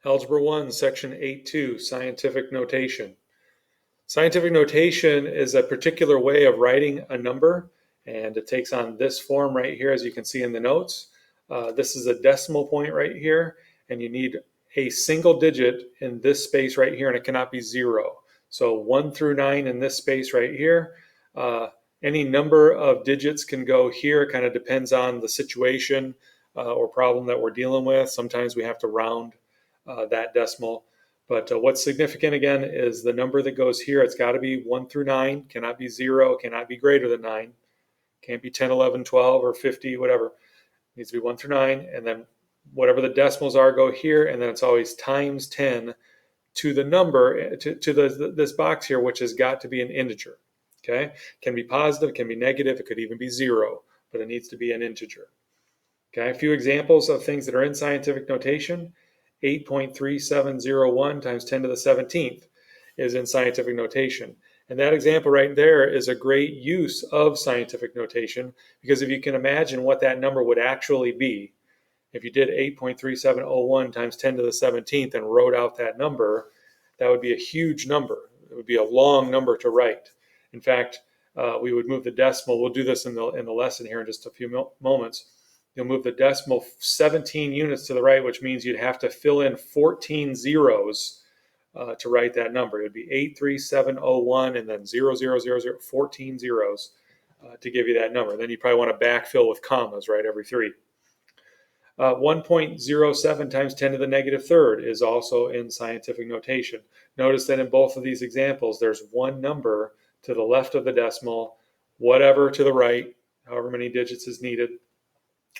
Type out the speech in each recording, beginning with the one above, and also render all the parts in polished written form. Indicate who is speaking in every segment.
Speaker 1: Algebra 1, Section 8.2, Scientific Notation. Scientific notation is a particular way of writing a number, and it takes on this form right here, as you can see in the notes. This is a decimal point right here, and you need a single digit in this space right here, and it cannot be 0. So 1 through 9 in this space right here. Any number of digits can go here. It kind of depends on the situation or problem that we're dealing with. Sometimes we have to round that decimal. But what's significant again is the number that goes here. It's got to be 1 through 9, cannot be 0, cannot be greater than 9, can't be 10, 11, 12, or 50, whatever. It needs to be 1 through 9, and then whatever the decimals are go here, and then it's always times 10 to the number, to this box here, which has got to be an integer. Okay, can be positive, can be negative, it could even be 0, but it needs to be an integer. Okay, a few examples of things that are in scientific notation. 8.3701 times 10 to the 17th is in scientific notation. And that example right there is a great use of scientific notation, because if you can imagine what that number would actually be, if you did 8.3701 times 10 to the 17th and wrote out that number, that would be a huge number. It would be a long number to write. In fact, we would move the decimal. We'll do this in the lesson here in just a few moments. You'll move the decimal 17 units to the right, which means you'd have to fill in 14 zeros to write that number. It would be 83701 and then 0000, 14 zeros to give you that number. Then you probably want to backfill with commas, right, every 3. 1.07 times 10 to the negative third is also in scientific notation. Notice that in both of these examples, there's one number to the left of the decimal, whatever to the right, however many digits is needed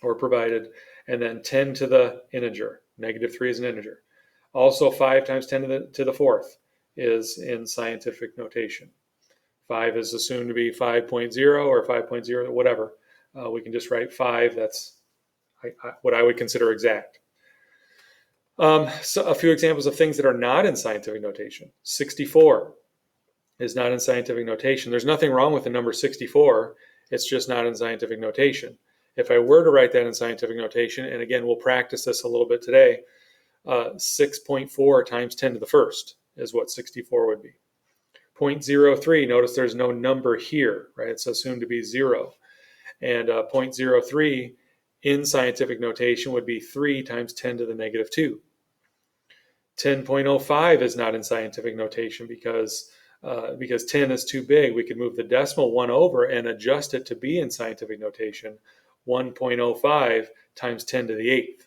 Speaker 1: or provided, and then 10 to the integer. Negative 3 is an integer. Also, 5 times 10 to the fourth is in scientific notation. 5 is assumed to be 5.0 or 5.0, whatever. We can just write 5. That's what I would consider exact. So a few examples of things that are not in scientific notation. 64 is not in scientific notation. There's nothing wrong with the number 64. It's just not in scientific notation. If I were to write that in scientific notation, and again, we'll practice this a little bit today, 6.4 times 10 to the first is what 64 would be. 0.03, notice there's no number here, right? It's assumed to be 0. And 0.03 in scientific notation would be 3 times 10 to the negative 2. 10.05 is not in scientific notation because 10 is too big. We could move the decimal 1 over and adjust it to be in scientific notation. 1.05 times 10 to the 8th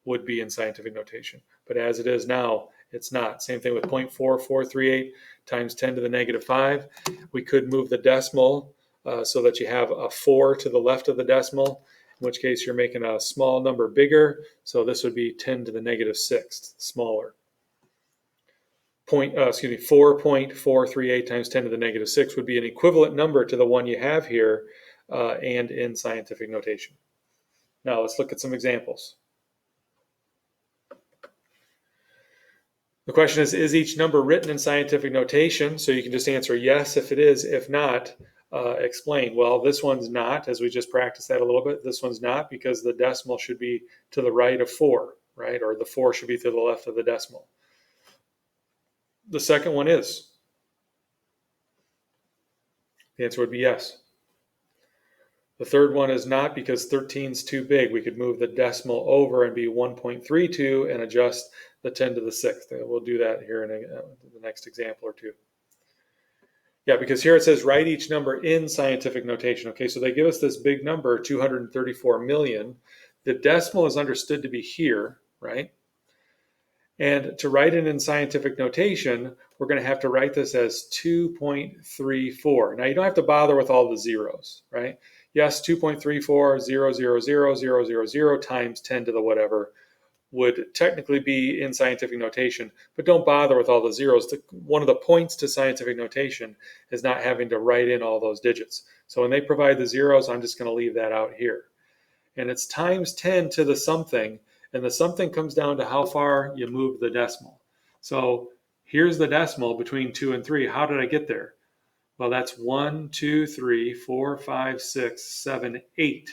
Speaker 1: would be in scientific notation. But as it is now, it's not. Same thing with 0.4438 times 10 to the negative 5. We could move the decimal so that you have a 4 to the left of the decimal, in which case you're making a small number bigger. So this would be 10 to the negative 6th, smaller. 4.438 times 10 to the negative 6 would be an equivalent number to the one you have here and in scientific notation. Now let's look at some examples. The question is each number written in scientific notation? So you can just answer yes if it is. If not, explain. Well, this one's not, as we just practiced that a little bit. This one's not because the decimal should be to the right of 4, right? Or the 4 should be to the left of the decimal. The second one is. The answer would be yes. The third one is not because 13 is too big. We could move the decimal over and be 1.32 and adjust the 10 to the 6th. We'll do that here in the next example or two. Yeah, because here it says write each number in scientific notation. Okay, so they give us this big number, 234 million. The decimal is understood to be here, right? And to write it in scientific notation, we're going to have to write this as 2.34. Now, you don't have to bother with all the zeros, right? Yes, 2.34, times 10 to the whatever would technically be in scientific notation, but don't bother with all the zeros. One of the points to scientific notation is not having to write in all those digits. So when they provide the zeros, I'm just going to leave that out here. And it's times 10 to the something, and the something comes down to how far you move the decimal. So here's the decimal between 2 and 3. How did I get there? Well, that's 1, 2, 3, 4, 5, 6, 7, 8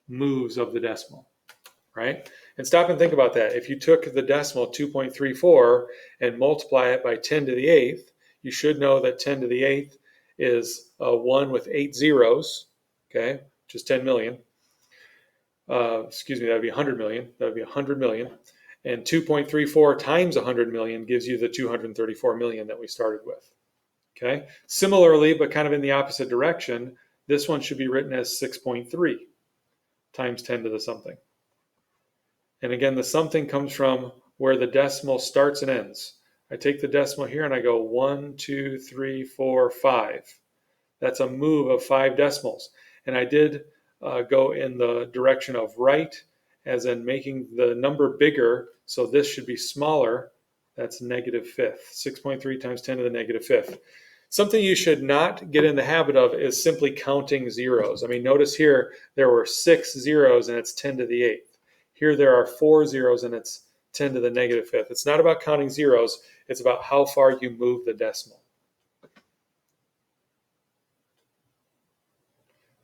Speaker 1: moves of the decimal, right? And stop and think about that. If you took the decimal 2.34 and multiply it by 10 to the 8th, you should know that 10 to the 8th is a 1 with 8 zeros, okay, which is 10 million. Excuse me, that would be 100 million. That would be 100 million. And 2.34 times 100 million gives you the 234 million that we started with. Okay. Similarly, but kind of in the opposite direction, this one should be written as 6.3 times 10 to the something. And again, the something comes from where the decimal starts and ends. I take the decimal here and I go 1, 2, 3, 4, 5. That's a move of 5 decimals. And I did go in the direction of right, as in making the number bigger. So this should be smaller. That's negative fifth. 6.3 times 10 to the negative fifth. Something you should not get in the habit of is simply counting zeros. I mean, notice here there were 6 zeros and it's 10 to the 8th. Here there are 4 zeros and it's 10 to the negative fifth. It's not about counting zeros. It's about how far you move the decimal.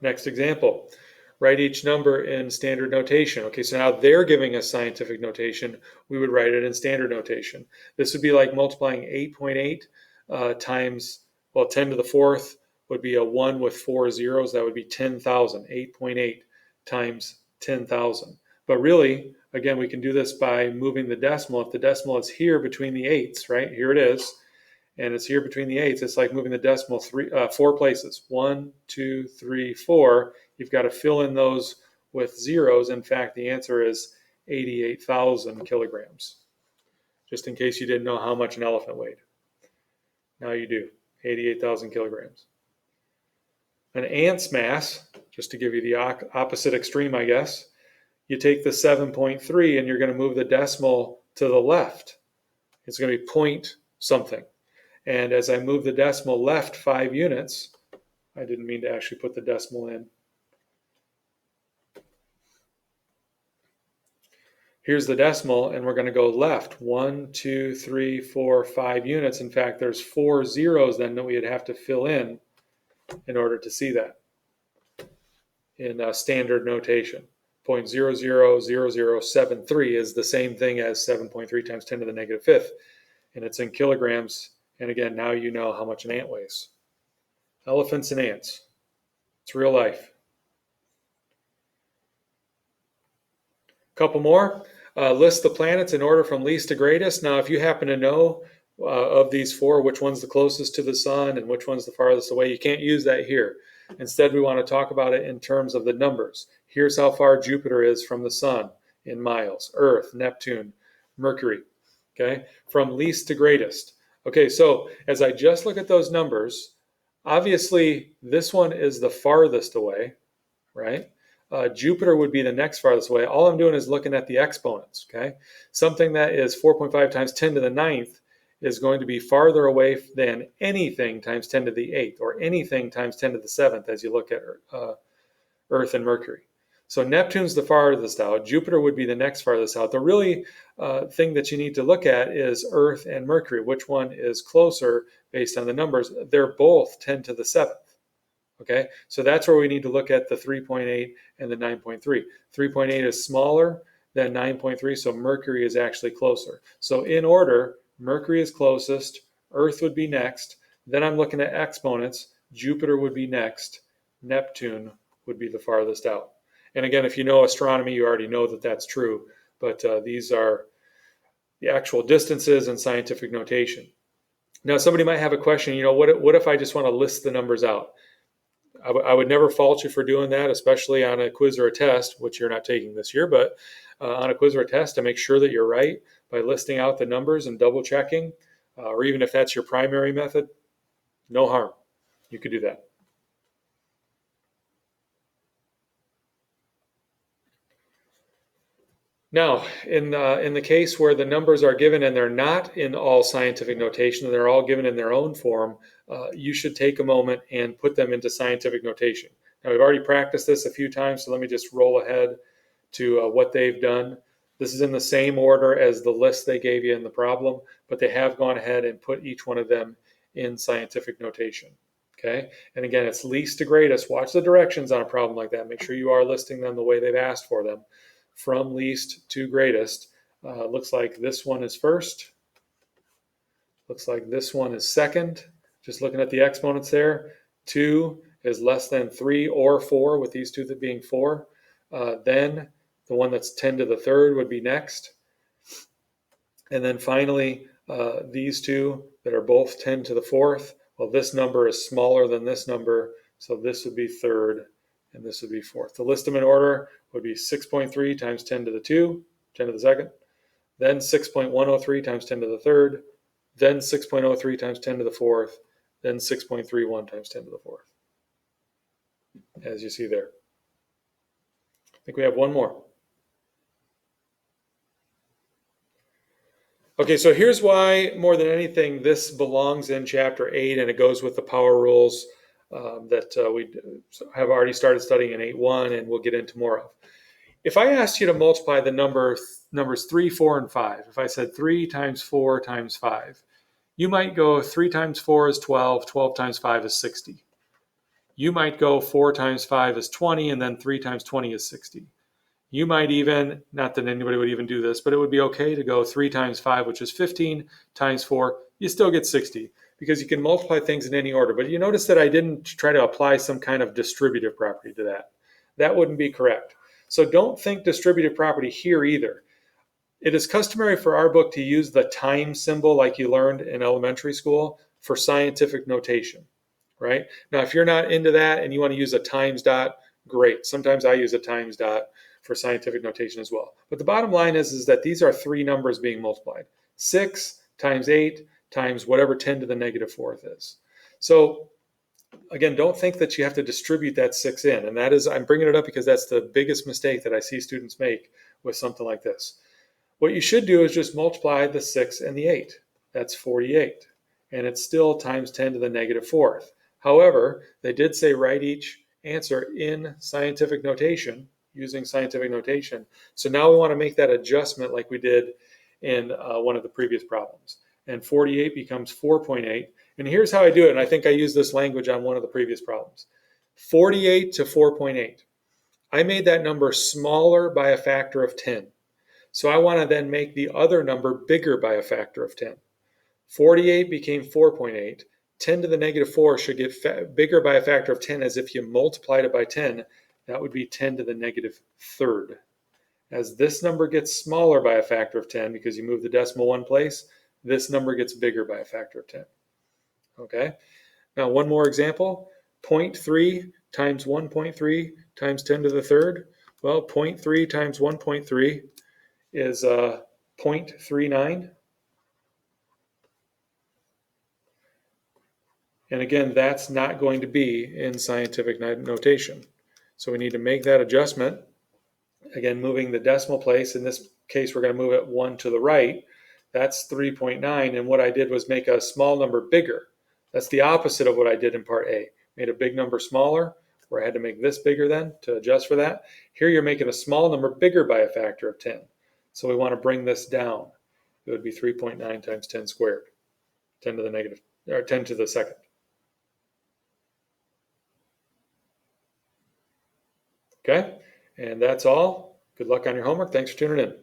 Speaker 1: Next example. Write each number in standard notation. Okay, so now they're giving us scientific notation. We would write it in standard notation. This would be like multiplying 8.8 times, well, 10 to the fourth would be a 1 with 4 zeros. That would be 10,000. 8.8 times 10,000. But really, again, we can do this by moving the decimal. If the decimal is here between the eighths, right? Here it is. And it's here between the eighths. It's like moving the decimal 4 places. 1, 2, 3, 4. You've got to fill in those with zeros. In fact, the answer is 88,000 kilograms. Just in case you didn't know how much an elephant weighed. Now you do. 88,000 kilograms. An ant's mass, just to give you the opposite extreme, I guess, you take the 7.3 and you're going to move the decimal to the left. It's going to be point something. And as I move the decimal left 5 units, I didn't mean to actually put the decimal in. Here's the decimal, and we're going to go left 1, 2, 3, 4, 5 units. In fact, there's 4 zeros then that we'd have to fill in order to see that in standard notation. 0.000073 is the same thing as 7.3 times 10 to the negative fifth, and it's in kilograms. And again, now you know how much an ant weighs. Elephants and ants. It's real life. Couple more. List the planets in order from least to greatest. Now, if you happen to know of these 4, which one's the closest to the sun and which one's the farthest away, you can't use that here. Instead, we want to talk about it in terms of the numbers. Here's how far Jupiter is from the sun in miles. Earth, Neptune, Mercury. Okay, from least to greatest. Okay, so as I just look at those numbers, obviously this one is the farthest away, right? Jupiter would be the next farthest away. All I'm doing is looking at the exponents, okay? Something that is 4.5 times 10 to the 9th is going to be farther away than anything times 10 to the 8th or anything times 10 to the 7th as you look at Earth and Mercury. So Neptune's the farthest out. Jupiter would be the next farthest out. The really thing that you need to look at is Earth and Mercury. Which one is closer based on the numbers? They're both 10 to the 7th. Okay, so that's where we need to look at the 3.8 and the 9.3. 3.8 is smaller than 9.3, so Mercury is actually closer. So in order, Mercury is closest, Earth would be next, then I'm looking at exponents, Jupiter would be next, Neptune would be the farthest out. And again, if you know astronomy, you already know that that's true, but these are the actual distances and scientific notation. Now, somebody might have a question, you know, what if I just want to list the numbers out? I would never fault you for doing that, especially on a quiz or a test, which you're not taking this year, but on a quiz or a test to make sure that you're right by listing out the numbers and double checking, or even if that's your primary method, no harm. You could do that. Now, in the case where the numbers are given and they're not in all scientific notation, they're all given in their own form, you should take a moment and put them into scientific notation. Now, we've already practiced this a few times, so let me just roll ahead to what they've done. This is in the same order as the list they gave you in the problem, but they have gone ahead and put each one of them in scientific notation. Okay, and again, it's least to greatest. Watch the directions on a problem like that. Make sure you are listing them the way they've asked for them. from least to greatest. Looks like this one is first. Looks like this one is second. Just looking at the exponents there, 2 is less than 3 or 4, with these two being 4. Then the one that's 10 to the third would be next. And then finally, these two that are both 10 to the fourth, well, this number is smaller than this number, so this would be third, and this would be fourth. To list them in order would be 6.3 times 10 to the 2, 10 to the second, then 6.103 times 10 to the third, then 6.03 times 10 to the fourth, then 6.31 times 10 to the fourth, as you see there. I think we have one more. Okay, so here's why, more than anything, this belongs in Chapter 8, and it goes with the power rules that we have already started studying in 8.1, and we'll get into more of. If I asked you to multiply the numbers 3, 4, and 5, if I said 3 times 4 times 5, you might go 3 times 4 is 12, 12 times 5 is 60. You might go 4 times 5 is 20, and then 3 times 20 is 60. You might even, not that anybody would even do this, but it would be okay to go 3 times 5, which is 15, times 4. You still get 60 because you can multiply things in any order. But you notice that I didn't try to apply some kind of distributive property to that. That wouldn't be correct. So don't think distributive property here either. It is customary for our book to use the times symbol like you learned in elementary school for scientific notation, right? Now, if you're not into that and you want to use a times dot, great. Sometimes I use a times dot for scientific notation as well. But the bottom line is that these are three numbers being multiplied. 6 times 8 times whatever 10 to the negative fourth is. So again, don't think that you have to distribute that 6 in. And that is, I'm bringing it up because that's the biggest mistake that I see students make with something like this. What you should do is just multiply the 6 and the 8. That's 48. And it's still times 10 to the negative fourth. However, they did say write each answer in scientific notation, using scientific notation. So now we want to make that adjustment like we did in one of the previous problems. And 48 becomes 4.8. And here's how I do it. And I think I used this language on one of the previous problems. 48 to 4.8. I made that number smaller by a factor of 10. So I want to then make the other number bigger by a factor of 10. 48 became 4.8. 10 to the negative 4 should get bigger by a factor of 10, as if you multiplied it by 10. That would be 10 to the negative third. As this number gets smaller by a factor of 10 because you move the decimal one place, this number gets bigger by a factor of 10. Okay? Now one more example. 0.3 times 1.3 times 10 to the third. Well, 0.3 times 1.3 is 0.39. And again, that's not going to be in scientific notation. So we need to make that adjustment. Again, moving the decimal place. In this case, we're going to move it 1 to the right. That's 3.9. And what I did was make a small number bigger. That's the opposite of what I did in part A. Made a big number smaller, where I had to make this bigger then to adjust for that. Here you're making a small number bigger by a factor of 10. So we want to bring this down. It would be 3.9 times 10 squared, 10 to the negative, or 10 to the second. Okay, and that's all. Good luck on your homework. Thanks for tuning in.